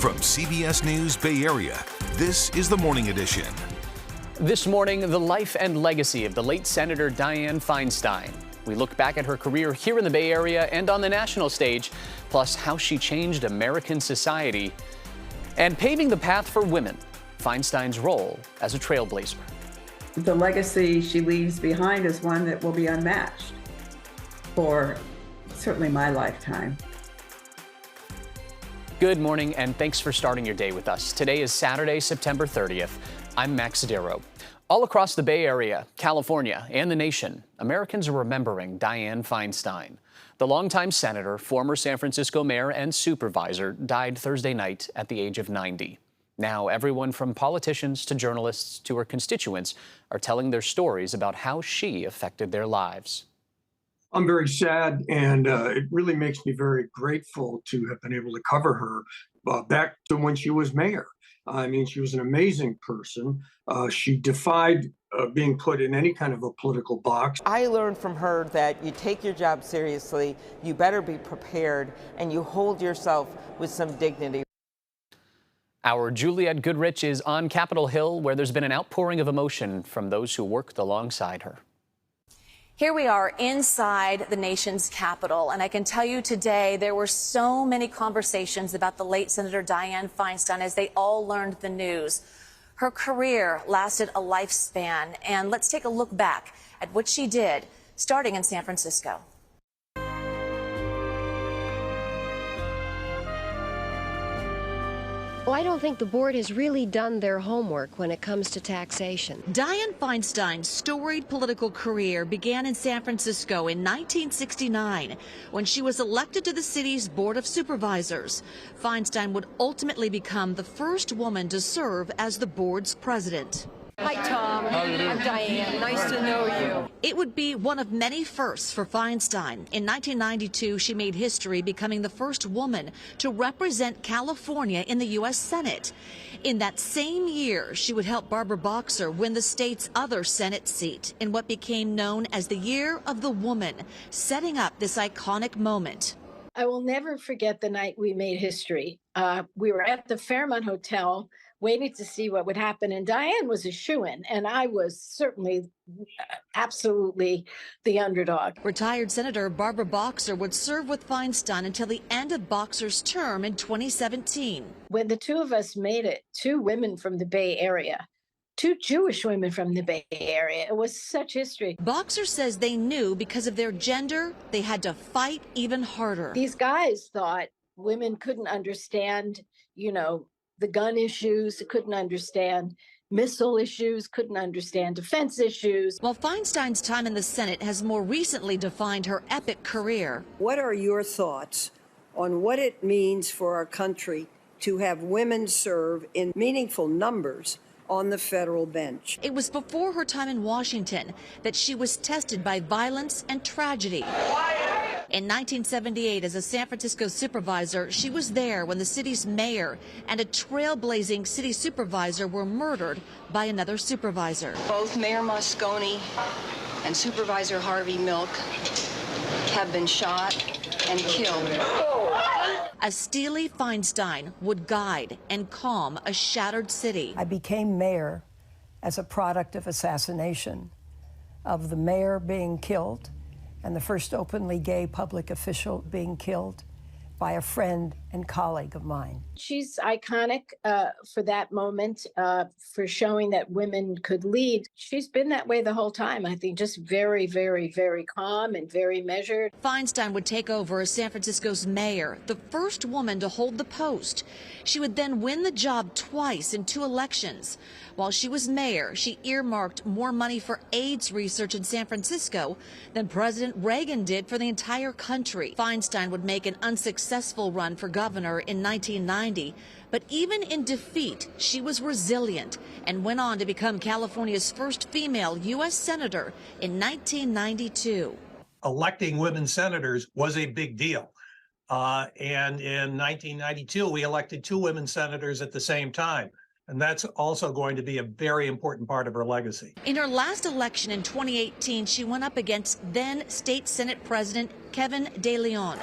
From CBS News Bay Area, this is the Morning Edition. This morning, the life and legacy of the late Senator Diane Feinstein. We look back at her career here in the Bay Area and on the national stage, plus how she changed American society and paving the path for women, Feinstein's role as a trailblazer. The legacy she leaves behind is one that will be unmatched for certainly my lifetime. Good morning, and thanks for starting your day with us. Today is Saturday, September 30th. I'm Max Darrow. All across the Bay Area, California, and the nation, Americans are remembering Diane Feinstein. The longtime senator, former San Francisco mayor, and supervisor died Thursday night at the age of 90. Now, everyone from politicians to journalists to her constituents are telling their stories about how she affected their lives. I'm very sad, and it really makes me very grateful to have been able to cover her back to when she was mayor. I mean, she was an amazing person. She defied being put in any kind of a political box. I learned from her that you take your job seriously, you better be prepared, and you hold yourself with some dignity. Our Juliette Goodrich is on Capitol Hill, where there's been an outpouring of emotion from those who worked alongside her. Here we are inside the nation's capital, and I can tell you today there were so many conversations about the late Senator Diane Feinstein as they all learned the news. Her career lasted a lifespan, and let's take a look back at what she did, starting in San Francisco. Well, I don't think the board has really done their homework when it comes to taxation. Diane Feinstein's storied political career began in San Francisco in 1969 when she was elected to the city's Board of Supervisors. Feinstein would ultimately become the first woman to serve as the board's president. Hi, Tom. I'm Diane. Nice to know you. It would be one of many firsts for Feinstein. In 1992, she made history, becoming the first woman to represent California in the U.S. Senate. In that same year, she would help Barbara Boxer win the state's other Senate seat in what became known as the Year of the Woman, setting up this iconic moment. I will never forget the night we made history. We were at the Fairmont Hotel waiting to see what would happen, and Diane was a shoo-in, and I was certainly absolutely the underdog. Retired Senator Barbara Boxer would serve with Feinstein until the end of Boxer's term in 2017. When the two of us made it, two women from the Bay Area, two Jewish women from the Bay Area, it was such history. Boxer says they knew because of their gender, they had to fight even harder. These guys thought women couldn't understand, the gun issues, couldn't understand missile issues, couldn't understand defense issues. While Feinstein's time in the Senate has more recently defined her epic career. What are your thoughts on what it means for our country to have women serve in meaningful numbers on the federal bench? It was before her time in Washington that she was tested by violence and tragedy. In 1978, as a San Francisco supervisor, she was there when the city's mayor and a trailblazing city supervisor were murdered by another supervisor. Both Mayor Moscone and Supervisor Harvey Milk have been shot and killed. A steely Feinstein would guide and calm a shattered city. I became mayor as a product of assassination, of the mayor being killed and the first openly gay public official being killed by a friend and colleague of mine. She's iconic for that moment, for showing that women could lead. She's been that way the whole time, I think, just very, very, very calm and very measured. Feinstein would take over as San Francisco's mayor, the first woman to hold the post. She would then win the job twice in 2 elections. While she was mayor, she earmarked more money for AIDS research in San Francisco than President Reagan did for the entire country. Feinstein would make an unsuccessful run for governor in 1990, but even in defeat, she was resilient and went on to become California's first female U.S. senator in 1992. Electing women senators was a big deal. And in 1992, we elected 2 women senators at the same time. And that's also going to be a very important part of her legacy. In her last election in 2018, she went up against then State Senate President Kevin De Leon.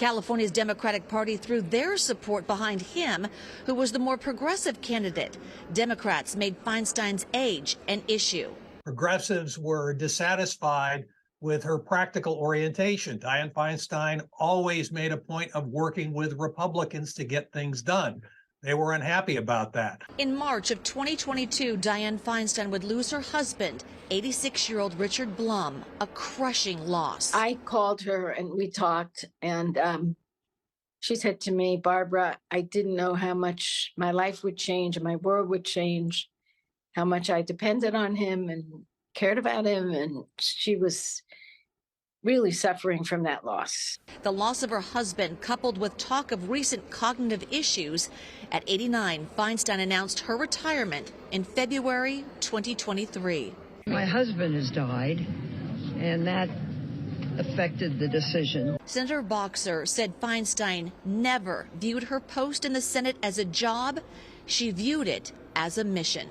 California's Democratic Party threw their support behind him, who was the more progressive candidate. Democrats made Feinstein's age an issue. Progressives were dissatisfied with her practical orientation. Diane Feinstein always made a point of working with Republicans to get things done. They were unhappy about that. In March of 2022, Diane Feinstein would lose her husband, 86-year-old Richard Blum, a crushing loss. I called her and we talked, and she said to me, "Barbara, I didn't know how much my life would change and my world would change, how much I depended on him and cared about him," and she was really suffering from that loss. The loss of her husband, coupled with talk of recent cognitive issues. At 89, Feinstein announced her retirement in February 2023. My husband has died, and that affected the decision. Senator Boxer said Feinstein never viewed her post in the Senate as a job. She viewed it as a mission.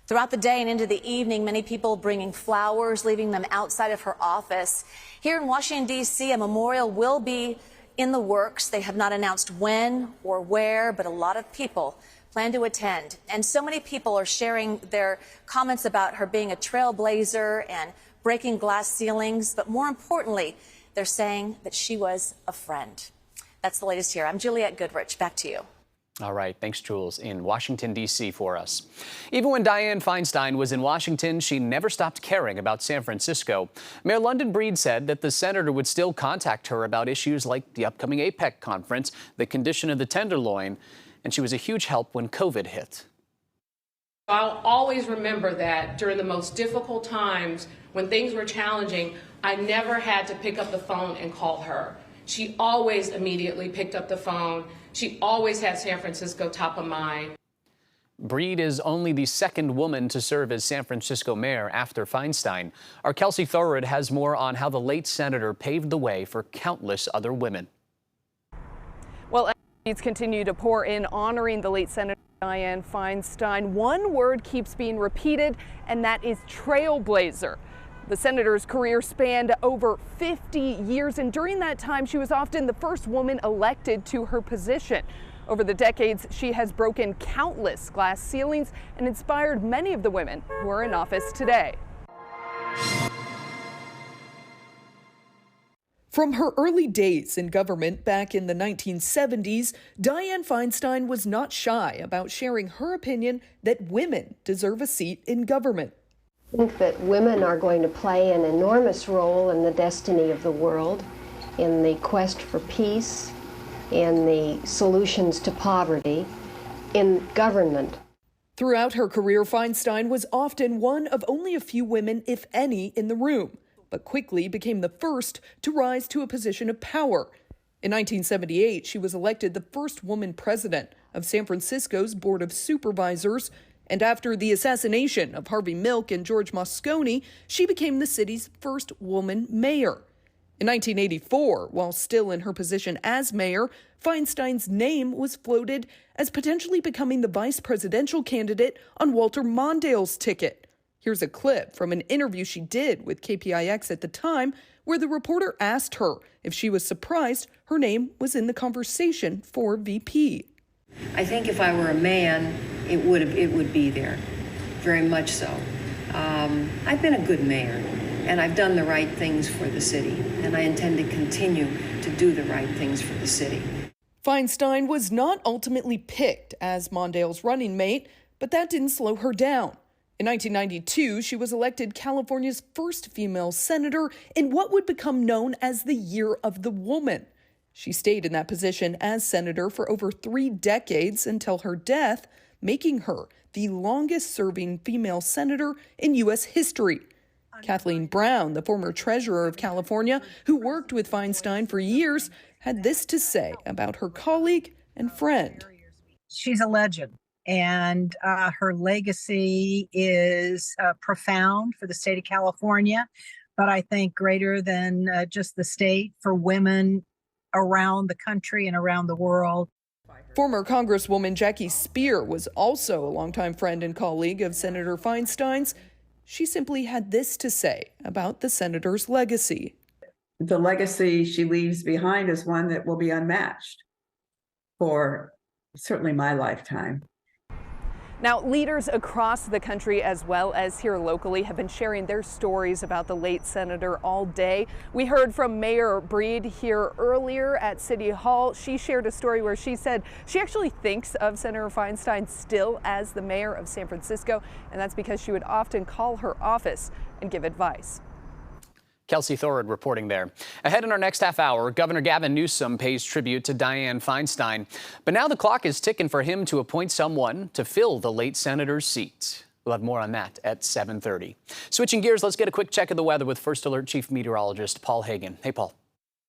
Throughout the day and into the evening, many people bringing flowers, leaving them outside of her office. Here in Washington, D.C., a memorial will be in the works. They have not announced when or where, but a lot of people plan to attend. And so many people are sharing their comments about her being a trailblazer and breaking glass ceilings. But more importantly, they're saying that she was a friend. That's the latest here. I'm Juliette Goodrich. Back to you. All right. Thanks, Jules, in Washington, D.C. for us. Even when Diane Feinstein was in Washington, she never stopped caring about San Francisco. Mayor London Breed said that the senator would still contact her about issues like the upcoming APEC conference, the condition of the Tenderloin, and she was a huge help when COVID hit. I'll always remember that during the most difficult times, when things were challenging, I never had to pick up the phone and call her. She always immediately picked up the phone. She always had San Francisco top of mind. Breed is only the second woman to serve as San Francisco mayor after Feinstein. Our Kelsey Thorud has more on how the late senator paved the way for countless other women. Well, needs continue to pour in honoring the late Senator Diane Feinstein. One word keeps being repeated, and that is trailblazer. The senator's career spanned over 50 years, and during that time, she was often the first woman elected to her position. Over the decades, she has broken countless glass ceilings and inspired many of the women who are in office today. From her early days in government back in the 1970s, Diane Feinstein was not shy about sharing her opinion that women deserve a seat in government. I think that women are going to play an enormous role in the destiny of the world, in the quest for peace, in the solutions to poverty, in government. Throughout her career, Feinstein was often one of only a few women, if any, in the room, but quickly became the first to rise to a position of power. In 1978, she was elected the first woman president of San Francisco's Board of Supervisors, and after the assassination of Harvey Milk and George Moscone, she became the city's first woman mayor. In 1984, while still in her position as mayor, Feinstein's name was floated as potentially becoming the vice presidential candidate on Walter Mondale's ticket. Here's a clip from an interview she did with KPIX at the time, where the reporter asked her if she was surprised her name was in the conversation for VP. I think if I were a man, it would be there, very much so. I've been a good mayor, and I've done the right things for the city, and I intend to continue to do the right things for the city. Feinstein was not ultimately picked as Mondale's running mate, but that didn't slow her down. In 1992, she was elected California's first female senator in what would become known as the Year of the Woman. She stayed in that position as senator for over 3 decades until her death, making her the longest-serving female senator in U.S. history. Kathleen Brown, the former treasurer of California, who worked with Feinstein for years, had this to say about her colleague and friend. She's a legend, and her legacy is profound for the state of California, but I think greater than just the state, for women around the country and around the world. Former Congresswoman Jackie Speer was also a longtime friend and colleague of Senator Feinstein's. She simply had this to say about the senator's legacy. the legacy she leaves behind is one that will be unmatched for certainly my lifetime. Now, leaders across the country as well as here locally have been sharing their stories about the late senator all day. We heard from Mayor Breed here earlier at City Hall. She shared a story where she said she actually thinks of Senator Feinstein still as the mayor of San Francisco, and that's because she would often call her office and give advice. Kelsey Thorud reporting there. Ahead in our next half hour, Governor Gavin Newsom pays tribute to Diane Feinstein. But now the clock is ticking for him to appoint someone to fill the late senator's seat. We'll have more on that at 7:30. Switching gears, let's get a quick check of the weather with First Alert Chief Meteorologist Paul Hagan. Hey, Paul.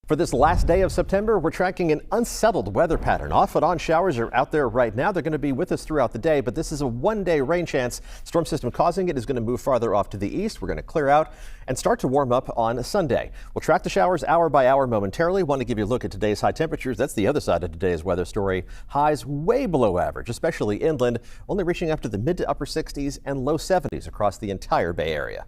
For this last day of September, we're tracking an unsettled weather pattern. Off and on showers are out there right now. They're going to be with us throughout the day, but this is a one-day rain chance. Storm system causing it is going to move farther off to the east. We're going to clear out and start to warm up on Sunday. We'll track the showers hour by hour momentarily. Want to give you a look at today's high temperatures. That's the other side of today's weather story. Highs way below average, especially inland, only reaching up to the mid to upper 60s and low 70s across the entire Bay Area.